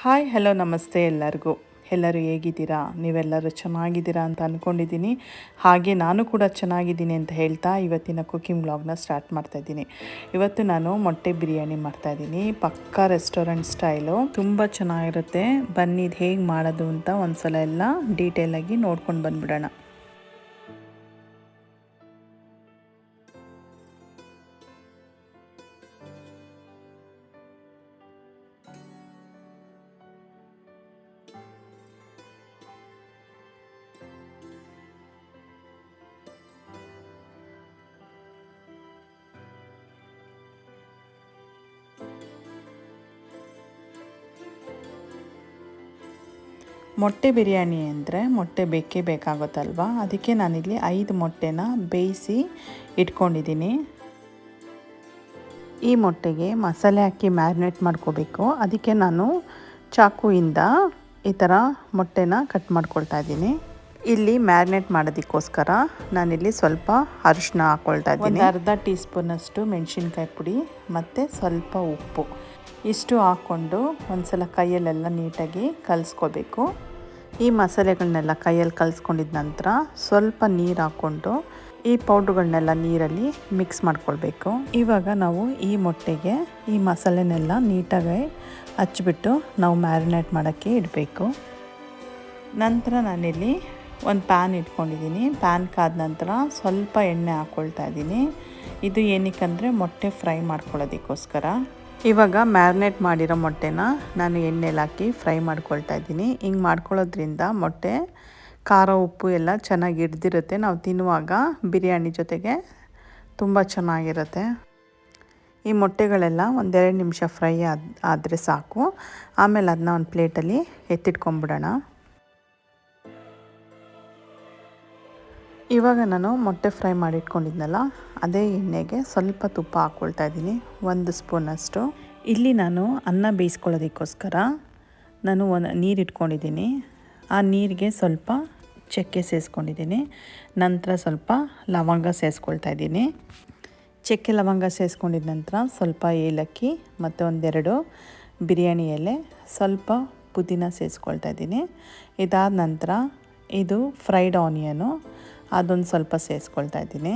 Hi hello ನಮಸ್ತೆ ಎಲ್ಲರಿಗೂ. ಎಲ್ಲರೂ ಹೇಗಿದ್ದೀರಾ? ನೀವೆಲ್ಲರೂ ಚೆನ್ನಾಗಿದ್ದೀರಾ ಅಂತ ಅಂದ್ಕೊಂಡಿದ್ದೀನಿ. ಹಾಗೆ ನಾನು ಕೂಡ ಚೆನ್ನಾಗಿದ್ದೀನಿ ಅಂತ ಹೇಳ್ತಾ ಇವತ್ತಿನ ಕುಕ್ಕಿಂಗ್ ವ್ಲಾಗ್ನ ಸ್ಟಾರ್ಟ್ ಮಾಡ್ತಾಯಿದ್ದೀನಿ. ಇವತ್ತು ನಾನು ಮೊಟ್ಟೆ ಬಿರಿಯಾನಿ ಮಾಡ್ತಾಯಿದ್ದೀನಿ. ಪಕ್ಕಾ ರೆಸ್ಟೋರೆಂಟ್ ಸ್ಟೈಲು, ತುಂಬ ಚೆನ್ನಾಗಿರುತ್ತೆ. ಬನ್ನಿ ಇದು ಹೇಗೆ ಮಾಡೋದು ಅಂತ ಒಂದು ಸಲ ಎಲ್ಲ ಡೀಟೇಲಾಗಿ ನೋಡ್ಕೊಂಡು ಬಂದುಬಿಡೋಣ. ಮೊಟ್ಟೆ ಬಿರಿಯಾನಿ ಅಂದರೆ ಮೊಟ್ಟೆ ಬೇಕೇ ಬೇಕಾಗುತ್ತಲ್ವ, ಅದಕ್ಕೆ ನಾನಿಲ್ಲಿ 5 ಮೊಟ್ಟೆನ ಬೇಯಿಸಿ ಇಟ್ಕೊಂಡಿದ್ದೀನಿ. ಈ ಮೊಟ್ಟೆಗೆ ಮಸಾಲೆ ಹಾಕಿ ಮ್ಯಾರಿನೇಟ್ ಮಾಡ್ಕೋಬೇಕು. ಅದಕ್ಕೆ ನಾನು ಚಾಕುವಿಂದ ಈ ಥರ ಮೊಟ್ಟೆನ ಕಟ್ ಮಾಡ್ಕೊಳ್ತಾ ಇದ್ದೀನಿ. ಇಲ್ಲಿ ಮ್ಯಾರಿನೇಟ್ ಮಾಡೋದಕ್ಕೋಸ್ಕರ ನಾನಿಲ್ಲಿ ಸ್ವಲ್ಪ ಅರಿಶಿನ ಹಾಕ್ಕೊಳ್ತಾ ಇದ್ದೀನಿ. ಅರ್ಧ ಟೀ ಸ್ಪೂನಷ್ಟು ಮೆಣಸಿನ್ಕಾಯಿ ಪುಡಿ ಮತ್ತು ಸ್ವಲ್ಪ ಉಪ್ಪು ಇಷ್ಟು ಹಾಕ್ಕೊಂಡು ಒಂದ್ಸಲ ಕೈಯಲ್ಲೆಲ್ಲ ನೀಟಾಗಿ ಕಲಿಸ್ಕೋಬೇಕು. ಈ ಮಸಾಲೆಗಳನ್ನೆಲ್ಲ ಕೈಯಲ್ಲಿ ಕಲಿಸ್ಕೊಂಡಿದ ನಂತರ ಸ್ವಲ್ಪ ನೀರು ಹಾಕ್ಕೊಂಡು ಈ ಪೌಡ್ರುಗಳನ್ನೆಲ್ಲ ನೀರಲ್ಲಿ ಮಿಕ್ಸ್ ಮಾಡ್ಕೊಳ್ಬೇಕು. ಇವಾಗ ನಾವು ಈ ಮೊಟ್ಟೆಗೆ ಈ ಮಸಾಲೆನೆಲ್ಲ ನೀಟಾಗಿ ಹಚ್ಬಿಟ್ಟು ನಾವು ಮ್ಯಾರಿನೇಟ್ ಮಾಡೋಕ್ಕೆ ಇಡಬೇಕು. ನಂತರ ನಾನಿಲ್ಲಿ ಒಂದು ಪ್ಯಾನ್ ಇಟ್ಕೊಂಡಿದ್ದೀನಿ. ಪ್ಯಾನ್ ಕಾದ ನಂತರ ಸ್ವಲ್ಪ ಎಣ್ಣೆ ಹಾಕ್ಕೊಳ್ತಾ ಇದ್ದೀನಿ. ಇದು ಏನಕ್ಕಂದರೆ ಮೊಟ್ಟೆ ಫ್ರೈ ಮಾಡ್ಕೊಳ್ಳೋದಕ್ಕೋಸ್ಕರ. ಇವಾಗ ಮ್ಯಾರಿನೇಟ್ ಮಾಡಿರೋ ಮೊಟ್ಟೆನ ನಾನು ಎಣ್ಣೆಲಿ ಹಾಕಿ ಫ್ರೈ ಮಾಡ್ಕೊಳ್ತಾ ಇದ್ದೀನಿ. ಹಿಂಗೆ ಮಾಡ್ಕೊಳ್ಳೋದ್ರಿಂದ ಮೊಟ್ಟೆ ಖಾರ ಉಪ್ಪು ಎಲ್ಲ ಚೆನ್ನಾಗಿ ಹಿಡ್ದಿರುತ್ತೆ. ನಾವು ತಿನ್ನುವಾಗ ಬಿರಿಯಾನಿ ಜೊತೆಗೆ ತುಂಬ ಚೆನ್ನಾಗಿರುತ್ತೆ. ಈ ಮೊಟ್ಟೆಗಳೆಲ್ಲ 1-2 ನಿಮಿಷ ಫ್ರೈ ಆದರೆ ಸಾಕು. ಆಮೇಲೆ ಅದನ್ನ ಒಂದು ಪ್ಲೇಟಲ್ಲಿ ಎತ್ತಿಟ್ಕೊಂಬಿಡೋಣ. ಇವಾಗ ನಾನು ಮೊಟ್ಟೆ ಫ್ರೈ ಮಾಡಿಟ್ಕೊಂಡಿದ್ನಲ್ಲ, ಅದೇ ಎಣ್ಣೆಗೆ ಸ್ವಲ್ಪ ತುಪ್ಪ ಹಾಕ್ಕೊಳ್ತಾ ಇದ್ದೀನಿ, 1 ಸ್ಪೂನಷ್ಟು. ಇಲ್ಲಿ ನಾನು ಅನ್ನ ಬೇಯಿಸ್ಕೊಳ್ಳೋದಕ್ಕೋಸ್ಕರ ನಾನು ನೀರು ಇಟ್ಕೊಂಡಿದ್ದೀನಿ. ಆ ನೀರಿಗೆ ಸ್ವಲ್ಪ ಚಕ್ಕೆ ಸೇರಿಸ್ಕೊಂಡಿದ್ದೀನಿ. ನಂತರ ಸ್ವಲ್ಪ ಲವಂಗ ಸೇರಿಸ್ಕೊಳ್ತಾ ಇದ್ದೀನಿ. ಚಕ್ಕೆ ಲವಂಗ ಸೇರಿಸ್ಕೊಂಡಿದ ನಂತರ ಸ್ವಲ್ಪ ಏಲಕ್ಕಿ ಮತ್ತು 1-2 ಬಿರಿಯಾನಿ ಎಲೆ, ಸ್ವಲ್ಪ ಪುದೀನ ಸೇರಿಸ್ಕೊಳ್ತಾ ಇದ್ದೀನಿ. ಇದಾದ ನಂತರ ಇದು ಫ್ರೈಡ್ ಆನಿಯನು, ಅದೊಂದು ಸ್ವಲ್ಪ ಸೇರಿಸ್ಕೊಳ್ತಾ ಇದ್ದೀನಿ.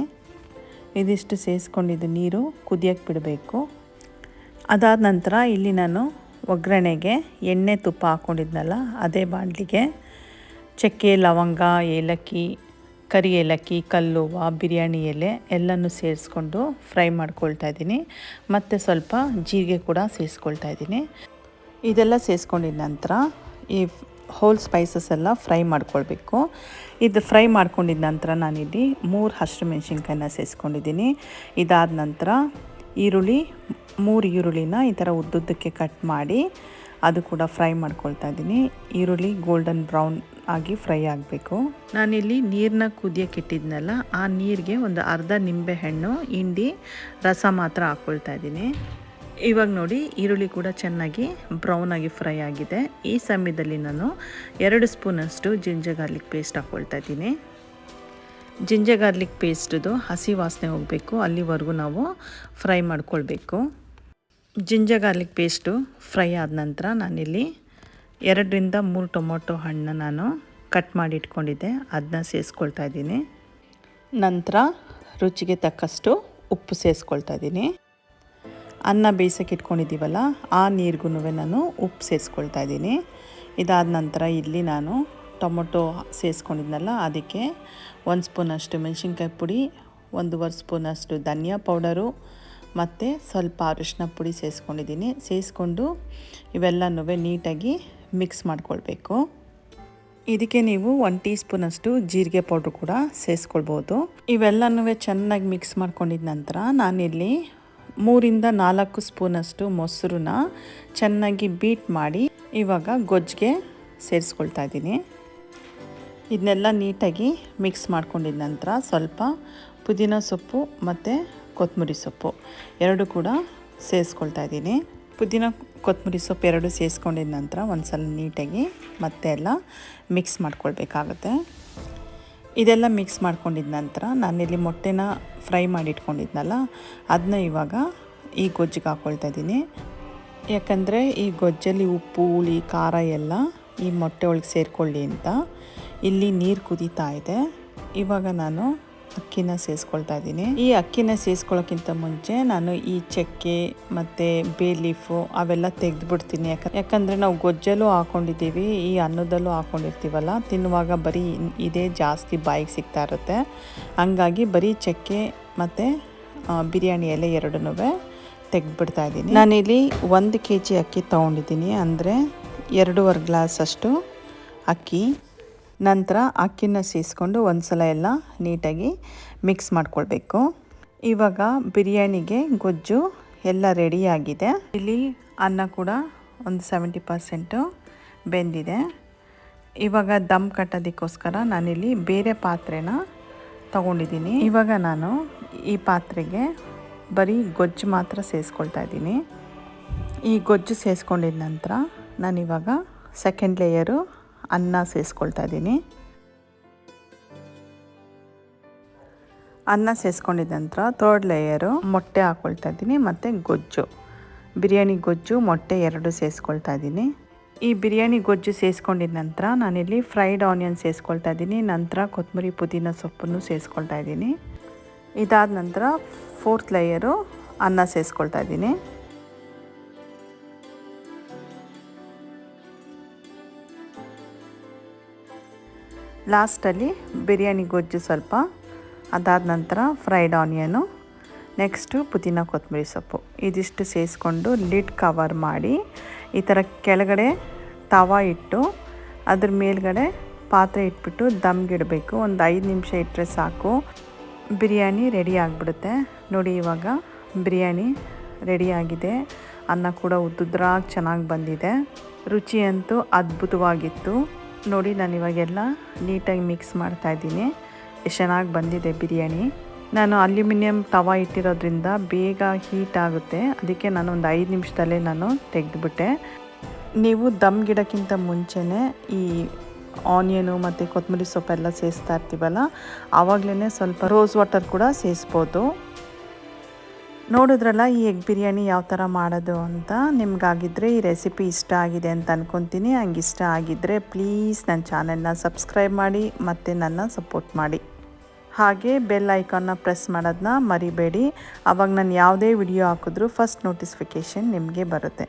ಇದಿಷ್ಟು ಸೇರಿಸ್ಕೊಂಡಿದ್ದು ನೀರು ಕುದಿಯೋಕ್ಕೆ ಬಿಡಬೇಕು. ಅದಾದ ನಂತರ ಇಲ್ಲಿ ನಾನು ಒಗ್ಗರಣೆಗೆ ಎಣ್ಣೆ ತುಪ್ಪ ಹಾಕ್ಕೊಂಡಿದ್ನಲ್ಲ, ಅದೇ ಬಾಣಲಿಗೆ ಚಕ್ಕೆ ಲವಂಗ ಏಲಕ್ಕಿ ಕರಿ ಏಲಕ್ಕಿ ಕಲ್ಲುವ ಬಿರಿಯಾನಿ ಎಲೆ ಎಲ್ಲನೂ ಸೇರಿಸ್ಕೊಂಡು ಫ್ರೈ ಮಾಡ್ಕೊಳ್ತಾ ಇದ್ದೀನಿ. ಮತ್ತು ಸ್ವಲ್ಪ ಜೀರಿಗೆ ಕೂಡ ಸೇರಿಸ್ಕೊಳ್ತಾ ಇದ್ದೀನಿ. ಇದೆಲ್ಲ ಸೇರಿಸ್ಕೊಂಡಿದ ನಂತರ ಈ ಹೋಲ್ ಸ್ಪೈಸಸ್ ಎಲ್ಲ ಫ್ರೈ ಮಾಡ್ಕೊಳ್ಬೇಕು. ಇದು ಫ್ರೈ ಮಾಡ್ಕೊಂಡಿದ್ದ ನಂತರ ನಾನಿಲ್ಲಿ 3 ಹಸಿರು ಮೆಣಸಿನ್ಕಾಯಿನ ಸೇರಿಸ್ಕೊಂಡಿದ್ದೀನಿ. ಇದಾದ ನಂತರ ಈರುಳ್ಳಿ 3 ಈರುಳ್ಳಿನ ಈ ಥರ ಉದ್ದುದ್ದಕ್ಕೆ ಕಟ್ ಮಾಡಿ ಅದು ಕೂಡ ಫ್ರೈ ಮಾಡ್ಕೊಳ್ತಾ ಇದ್ದೀನಿ. ಈರುಳ್ಳಿ ಗೋಲ್ಡನ್ ಬ್ರೌನ್ ಆಗಿ ಫ್ರೈ ಆಗಬೇಕು. ನಾನಿಲ್ಲಿ ನೀರನ್ನ ಕುದಿಯೋಕೆ ಇಟ್ಟಿದ್ನಲ್ಲ, ಆ ನೀರಿಗೆ ಒಂದು ಅರ್ಧ ನಿಂಬೆ ಹಣ್ಣು ಹಿಂಡಿ ರಸ ಮಾತ್ರ ಹಾಕ್ಕೊಳ್ತಾ ಇದ್ದೀನಿ. ಇವಾಗ ನೋಡಿ ಈರುಳ್ಳಿ ಕೂಡ ಚೆನ್ನಾಗಿ ಬ್ರೌನ್ ಆಗಿ ಫ್ರೈ ಆಗಿದೆ. ಈ ಸಮಯದಲ್ಲಿ ನಾನು 2 ಸ್ಪೂನಷ್ಟು ಜಿಂಜರ್ ಗಾರ್ಲಿಕ್ ಪೇಸ್ಟ್ ಹಾಕ್ಕೊಳ್ತಾ ಇದ್ದೀನಿ. ಜಿಂಜರ್ ಗಾರ್ಲಿಕ್ ಪೇಸ್ಟದು ಹಸಿ ವಾಸನೆ ಹೋಗಬೇಕು, ಅಲ್ಲಿವರೆಗೂ ನಾವು ಫ್ರೈ ಮಾಡ್ಕೊಳ್ಬೇಕು. ಜಿಂಜರ್ ಗಾರ್ಲಿಕ್ ಪೇಸ್ಟು ಫ್ರೈ ಆದ ನಂತರ ನಾನಿಲ್ಲಿ 2-3 ಟೊಮೊಟೊ ಹಣ್ಣು ನಾನು ಕಟ್ ಮಾಡಿ ಇಟ್ಕೊಂಡಿದ್ದೆ, ಅದನ್ನ ಸೇರಿಸ್ಕೊಳ್ತಾ ಇದ್ದೀನಿ. ನಂತರ ರುಚಿಗೆ ತಕ್ಕಷ್ಟು ಉಪ್ಪು ಸೇರಿಸ್ಕೊಳ್ತಾ ಇದ್ದೀನಿ. ಅನ್ನ ಬೇಯಿಸೋಕೆ ಇಟ್ಕೊಂಡಿದ್ದೀವಲ್ಲ, ಆ ನೀರಿಗೂ ನಾನು ಉಪ್ಪು ಸೇರಿಸ್ಕೊಳ್ತಾ ಇದ್ದೀನಿ. ಇದಾದ ನಂತರ ಇಲ್ಲಿ ನಾನು ಟೊಮೊಟೊ ಸೇರಿಸ್ಕೊಂಡಿದ್ನಲ್ಲ, ಅದಕ್ಕೆ 1 ಸ್ಪೂನಷ್ಟು ಮೆಣಸಿನ್ಕಾಯಿ ಪುಡಿ, 1.5 ಸ್ಪೂನಷ್ಟು ಧನಿಯಾ ಪೌಡರು ಮತ್ತು ಸ್ವಲ್ಪ ಅರಿಶಿನ ಪುಡಿ ಸೇರಿಸ್ಕೊಂಡಿದ್ದೀನಿ. ಸೇರಿಸ್ಕೊಂಡು ಇವೆಲ್ಲನೂ ನೀಟಾಗಿ ಮಿಕ್ಸ್ ಮಾಡ್ಕೊಳ್ಬೇಕು. ಇದಕ್ಕೆ ನೀವು 1 ಟೀ ಸ್ಪೂನಷ್ಟು ಜೀರಿಗೆ ಪೌಡ್ರು ಕೂಡ ಸೇರಿಸ್ಕೊಳ್ಬೋದು. ಇವೆಲ್ಲನೂ ಚೆನ್ನಾಗಿ ಮಿಕ್ಸ್ ಮಾಡ್ಕೊಂಡಿದ ನಂತರ ನಾನಿಲ್ಲಿ 3-4 ಸ್ಪೂನಷ್ಟು ಮೊಸರನ್ನ ಚೆನ್ನಾಗಿ ಬೀಟ್ ಮಾಡಿ ಇವಾಗ ಗೊಜ್ಜಿಗೆ ಸೇರಿಸ್ಕೊಳ್ತಾ ಇದ್ದೀನಿ. ಇದನ್ನೆಲ್ಲ ನೀಟಾಗಿ ಮಿಕ್ಸ್ ಮಾಡ್ಕೊಂಡಿದ ನಂತರ ಸ್ವಲ್ಪ ಪುದೀನ ಸೊಪ್ಪು ಮತ್ತು ಕೊತ್ತಂಬರಿ ಸೊಪ್ಪು 2 ಕೂಡ ಸೇರಿಸ್ಕೊಳ್ತಾ ಇದ್ದೀನಿ. ಪುದೀನ ಕೊತ್ತಂಬರಿ ಸೊಪ್ಪು 2 ಸೇರಿಸ್ಕೊಂಡಿದ ನಂತರ ಒಂದು ಸಲ ನೀಟಾಗಿ ಮತ್ತೆ ಎಲ್ಲ ಮಿಕ್ಸ್ ಮಾಡ್ಕೊಳ್ಬೇಕಾಗುತ್ತೆ. ಇದೆಲ್ಲ ಮಿಕ್ಸ್ ಮಾಡ್ಕೊಂಡಿದ ನಂತರ ನಾನಿಲ್ಲಿ ಮೊಟ್ಟೆನ ಫ್ರೈ ಮಾಡಿ ಇಟ್ಕೊಂಡಿದ್ನಲ್ಲ, ಅದನ್ನ ಇವಾಗ ಈ ಗೊಜ್ಜಿಗೆ ಹಾಕ್ಕೊಳ್ತಾ ಇದ್ದೀನಿ. ಯಾಕಂದರೆ ಈ ಗೊಜ್ಜಲ್ಲಿ ಉಪ್ಪು ಹುಳಿ ಖಾರ ಎಲ್ಲ ಈ ಮೊಟ್ಟೆ ಒಳಗೆ ಸೇರಿಕೊಳ್ಳಿ ಅಂತ. ಇಲ್ಲಿ ನೀರು ಕುದೀತಾ ಇದೆ. ಇವಾಗ ನಾನು ಅಕ್ಕಿನ ಸೇರಿಸ್ಕೊಳ್ತಾ ಇದ್ದೀನಿ. ಈ ಅಕ್ಕಿನ ಸೇರಿಸ್ಕೊಳ್ಳೋಕ್ಕಿಂತ ಮುಂಚೆ ನಾನು ಈ ಚಕ್ಕೆ ಮತ್ತು ಬೇ ಲೀಫು ಅವೆಲ್ಲ ತೆಗೆದುಬಿಡ್ತೀನಿ. ಯಾಕಂದರೆ ನಾವು ಗೊಜ್ಜಲ್ಲೂ ಹಾಕ್ಕೊಂಡಿದ್ದೀವಿ, ಈ ಅನ್ನದಲ್ಲೂ ಹಾಕ್ಕೊಂಡಿರ್ತೀವಲ್ಲ, ತಿನ್ನುವಾಗ ಬರೀ ಇದೇ ಜಾಸ್ತಿ ಬಾಯಿಗೆ ಸಿಗ್ತಾ ಇರುತ್ತೆ. ಹಂಗಾಗಿ ಬರೀ ಚಕ್ಕೆ ಮತ್ತು ಬಿರಿಯಾನಿ ಎಲೆ ಎರಡನ್ನೂ ತೆಗೆದುಬಿಡ್ತಾ ಇದ್ದೀನಿ. ನಾನಿಲ್ಲಿ 1 kg ಅಕ್ಕಿ ತೊಗೊಂಡಿದ್ದೀನಿ, ಅಂದರೆ 2.5 ಗ್ಲಾಸ್ ಅಷ್ಟು ಅಕ್ಕಿ. ನಂತರ ಅಕ್ಕಿನ ಸೇರಿಸ್ಕೊಂಡು ಒಂದು ಸಲ ಎಲ್ಲ ನೀಟಾಗಿ ಮಿಕ್ಸ್ ಮಾಡ್ಕೊಳ್ಬೇಕು. ಇವಾಗ ಬಿರಿಯಾನಿಗೆ ಗೊಜ್ಜು ಎಲ್ಲ ರೆಡಿಯಾಗಿದೆ. ಇಲ್ಲಿ ಅನ್ನ ಕೂಡ ಒಂದು 70% ಬೆಂದಿದೆ. ಇವಾಗ ದಮ್ ಕಟ್ಟೋದಕ್ಕೋಸ್ಕರ ನಾನಿಲ್ಲಿ ಬೇರೆ ಪಾತ್ರೆನ ತಗೊಂಡಿದ್ದೀನಿ. ಇವಾಗ ನಾನು ಈ ಪಾತ್ರೆಗೆ ಬರೀ ಗೊಜ್ಜು ಮಾತ್ರ ಸೇರಿಸ್ಕೊಳ್ತಾ ಇದ್ದೀನಿ. ಈ ಗೊಜ್ಜು ಸೇರಿಸ್ಕೊಂಡಿದ ನಂತರ ನಾನಿವಾಗ ಸೆಕೆಂಡ್ ಲೇಯರು ಅನ್ನ ಸೇರಿಸ್ಕೊಳ್ತಾ ಇದ್ದೀನಿ. ಅನ್ನ ಸೇರಿಸ್ಕೊಂಡಿದ ನಂತರ ಥರ್ಡ್ ಲೇಯರು ಮೊಟ್ಟೆ ಹಾಕ್ಕೊಳ್ತಾ ಇದ್ದೀನಿ ಮತ್ತು ಗೊಜ್ಜು, ಬಿರಿಯಾನಿ ಗೊಜ್ಜು ಮೊಟ್ಟೆ 2 ಸೇರಿಸ್ಕೊಳ್ತಾ ಇದ್ದೀನಿ. ಈ ಬಿರಿಯಾನಿ ಗೊಜ್ಜು ಸೇರಿಸ್ಕೊಂಡಿದ ನಂತರ ನಾನಿಲ್ಲಿ ಫ್ರೈಡ್ ಆನಿಯನ್ ಸೇರಿಸ್ಕೊಳ್ತಾ ಇದ್ದೀನಿ. ನಂತರ ಕೊತ್ತಂಬರಿ ಪುದೀನ ಸೊಪ್ಪನ್ನು ಸೇರಿಸ್ಕೊಳ್ತಾ ಇದ್ದೀನಿ. ಇದಾದ ನಂತರ 4th ಲೇಯರು ಅನ್ನ ಸೇರಿಸ್ಕೊಳ್ತಾ ಇದ್ದೀನಿ. ಲಾಸ್ಟಲ್ಲಿ ಬಿರಿಯಾನಿ ಗೊಜ್ಜು ಸ್ವಲ್ಪ, ಅದಾದ ನಂತರ ಫ್ರೈಡ್ ಆನಿಯನು, ನೆಕ್ಸ್ಟು ಪುದೀನ ಕೊತ್ತಂಬರಿ ಸೊಪ್ಪು ಇದಿಷ್ಟು ಸೇರಿಸ್ಕೊಂಡು ಲಿಡ್ ಕವರ್ ಮಾಡಿ ಈ ಥರ ಕೆಳಗಡೆ ತವ ಇಟ್ಟು ಅದ್ರ ಮೇಲ್ಗಡೆ ಪಾತ್ರೆ ಇಟ್ಬಿಟ್ಟು ದಮ್ಗಿಡಬೇಕು. ಒಂದು 5 ನಿಮಿಷ ಇಟ್ಟರೆ ಸಾಕು, ಬಿರಿಯಾನಿ ರೆಡಿ ಆಗಿಬಿಡುತ್ತೆ. ನೋಡಿ ಇವಾಗ ಬಿರಿಯಾನಿ ರೆಡಿಯಾಗಿದೆ. ಅನ್ನ ಕೂಡ ಉದ್ದುದ್ರಾಗಿ ಚೆನ್ನಾಗಿ ಬಂದಿದೆ. ರುಚಿ ಅಂತೂ ಅದ್ಭುತವಾಗಿತ್ತು. ನೋಡಿ ನಾನು ಇವಾಗೆಲ್ಲ ನೀಟಾಗಿ ಮಿಕ್ಸ್ ಮಾಡ್ತಾಯಿದ್ದೀನಿ. ಎಷ್ಟು ಚೆನ್ನಾಗಿ ಬಂದಿದೆ ಬಿರಿಯಾನಿ. ನಾನು ಅಲ್ಯೂಮಿನಿಯಂ ತವ ಇಟ್ಟಿರೋದ್ರಿಂದ ಬೇಗ ಹೀಟ್ ಆಗುತ್ತೆ, ಅದಕ್ಕೆ ನಾನು ಒಂದು 5 ನಿಮಿಷದಲ್ಲೇ ನಾನು ತೆಗೆದುಬಿಟ್ಟೆ. ನೀವು ದಮ್ ಗಿಡಕ್ಕಿಂತ ಮುಂಚೆನೇ ಈ ಆನಿಯನು ಮತ್ತು ಕೊತ್ತಂಬರಿ ಸೊಪ್ಪೆಲ್ಲ ಸೇರಿಸ್ತಾ ಇರ್ತೀವಲ್ಲ, ಆವಾಗಲೇ ಸ್ವಲ್ಪ ರೋಸ್ ವಾಟರ್ ಕೂಡ ಸೇರಿಸ್ಬೋದು. ನೋಡಿದ್ರಲ್ಲ ಈ ಎಗ್ ಬಿರಿಯಾನಿ ಯಾವ ಥರ ಮಾಡೋದು ಅಂತ. ನಿಮ್ಗಾಗಿದ್ದರೆ ಈ ರೆಸಿಪಿ ಇಷ್ಟ ಆಗಿದೆ ಅಂತ ಅಂದ್ಕೊತೀನಿ. ಹಂಗೆ ಇಷ್ಟ ಆಗಿದ್ದರೆ ಪ್ಲೀಸ್ ನನ್ನ ಚಾನೆಲ್ನ ಸಬ್ಸ್ಕ್ರೈಬ್ ಮಾಡಿ ಮತ್ತು ನನ್ನ ಸಪೋರ್ಟ್ ಮಾಡಿ. ಹಾಗೆ ಬೆಲ್ ಐಕಾನ್ನ ಪ್ರೆಸ್ ಮಾಡೋದನ್ನ ಮರಿಬೇಡಿ. ಆವಾಗ ನಾನು ಯಾವುದೇ ವಿಡಿಯೋ ಹಾಕಿದ್ರೂ ಫಸ್ಟ್ ನೋಟಿಫಿಕೇಷನ್ ನಿಮಗೆ ಬರುತ್ತೆ.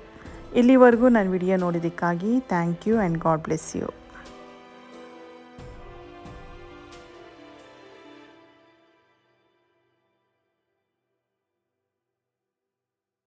ಇಲ್ಲಿವರೆಗೂ ನನ್ನ ವಿಡಿಯೋ ನೋಡಿದ್ದಕ್ಕಾಗಿ thank you and God bless you.